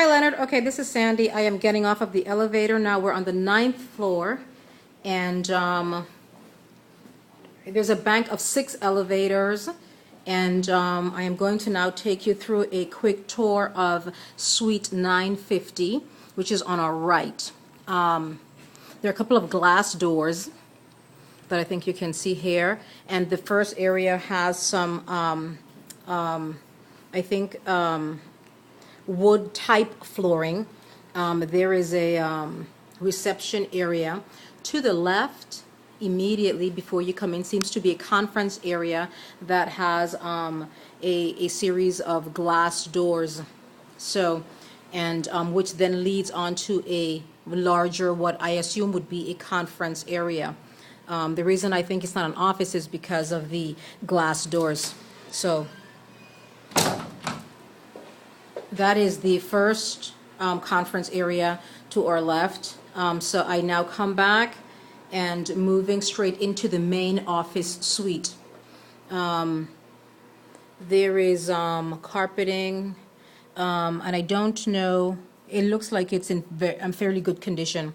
Hi, Leonard. Okay, this is Sandy. I am getting off of the elevator now. We're on the 9th floor, and there's a bank of 6 elevators, and I am going to now take you through a quick tour of Suite 950, which is on our right. There are a couple of glass doors that I think you can see here, and the first area has some, I think, wood type flooring. There is a reception area. To the left, immediately before you come in, seems to be a conference area that has a series of glass doors. So, and which then leads onto a larger, what I assume would be a conference area. The reason I think it's not an office is because of the glass doors. So that is the first conference area to our left. So I now come back and moving straight into the main office suite. There is carpeting, and I don't know, it looks like it's in fairly good condition.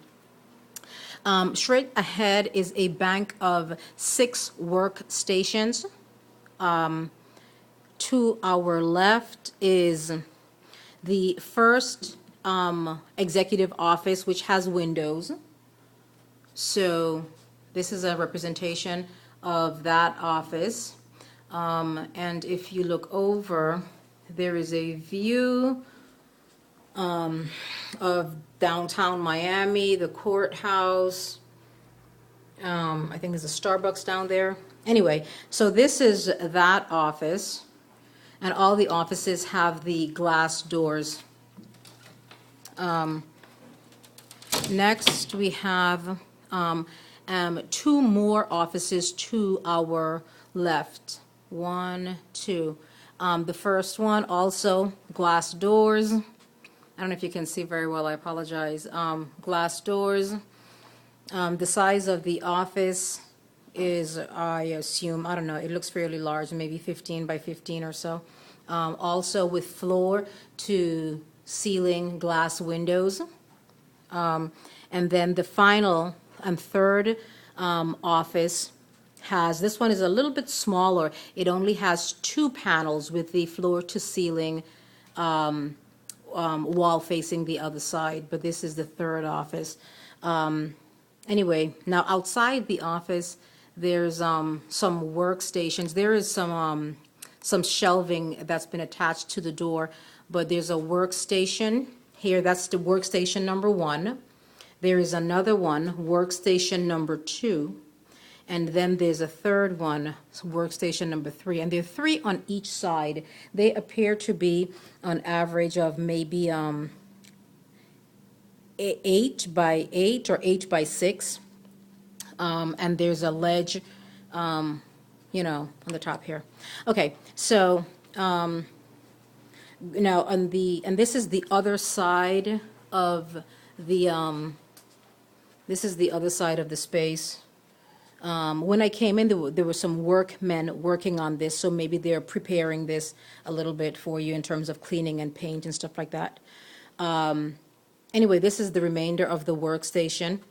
Straight ahead is a bank of 6 workstations. To our left is the first executive office, which has windows. So this is a representation of that office. And if you look over, there is a view of downtown Miami, the courthouse. I think there's a Starbucks down there. Anyway, so this is that office, and all the offices have the glass doors. Next, we have 2 more offices to our left. 1, 2. The first one, also glass doors. I don't know if you can see very well, I apologize. Glass doors. The size of the office is, I assume, I don't know, it looks fairly large, maybe 15 by 15 or so. Also with floor to ceiling glass windows. And then the final and third office has, this one is a little bit smaller. It only has 2 panels with the floor to ceiling wall facing the other side, but this is the third office. Anyway, now outside the office, there's some workstations. There is some shelving that's been attached to the door, but there's a workstation here. That's the workstation number 1. There is another one, workstation number 2, and then there's a third one, workstation number 3, and there are 3 on each side. They appear to be on average of maybe 8 by 8 or 8 by 6, and there's a ledge, on the top here. Okay, so now on the, and this is the other side of the this is the other side of the space. When I came in, there were some workmen working on this, so maybe they're preparing this a little bit for you in terms of cleaning and paint and stuff like that. Anyway, this is the remainder of the workstation.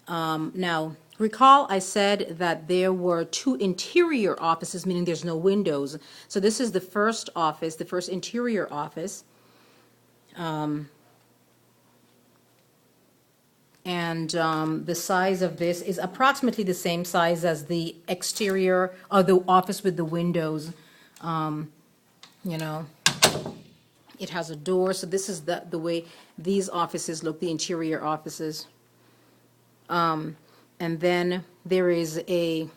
Now, recall I said that there were 2 interior offices, meaning there's no windows. So this is the first office, the first interior office. The size of this is approximately the same size as the exterior or the office with the windows. It has a door, so this is the way these offices look, the interior offices. And then there is a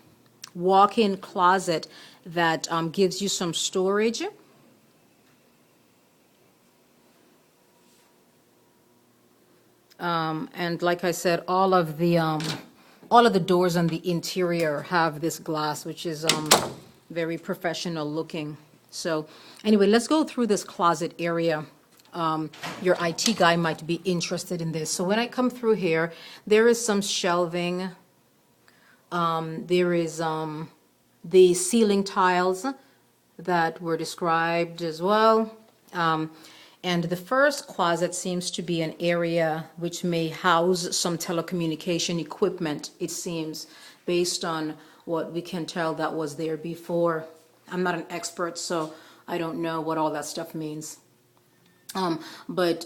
walk-in closet that gives you some storage. And like I said, all of the doors on the interior have this glass, which is very professional looking. So anyway, let's go through this closet area. Your IT guy might be interested in this. So when I come through here, there is some shelving. There is the ceiling tiles that were described as well. And the first closet seems to be an area which may house some telecommunication equipment, it seems, based on what we can tell that was there before. I'm not an expert, so I don't know what all that stuff means. But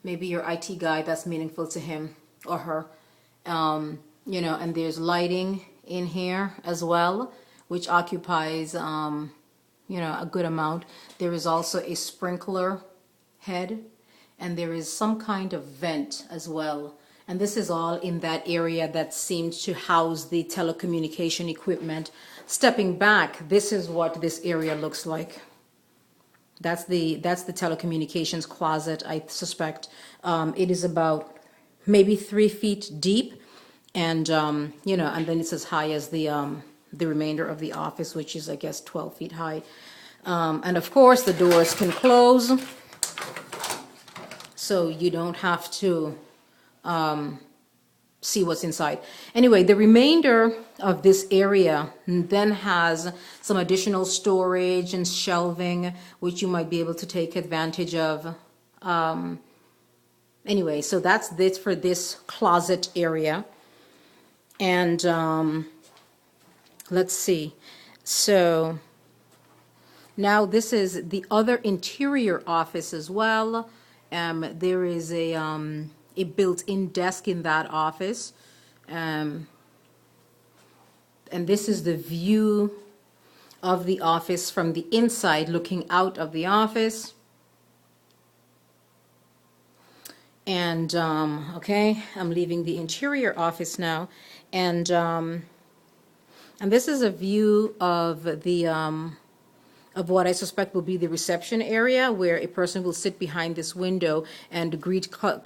maybe your IT guy, that's meaningful to him or her. You know, and there's lighting in here as well, which occupies you know, a good amount. There is also a sprinkler head, and there is some kind of vent as well. And this is all in that area that seems to house the telecommunication equipment. Stepping back, this is what this area looks like. That's the telecommunications closet, I suspect. It is about maybe 3 feet deep, and you know, and then it's as high as the remainder of the office, which is, I guess, 12 feet high. And of course, the doors can close, so you don't have to see what's inside. Anyway, the remainder of this area then has some additional storage and shelving, which you might be able to take advantage of. Anyway, so that's it for this closet area. And let's see. So now this is the other interior office as well. There is a built-in desk in that office. And this is the view of the office from the inside, looking out of the office. And okay, I'm leaving the interior office now, and this is a view of the of what I suspect will be the reception area, where a person will sit behind this window and greet clients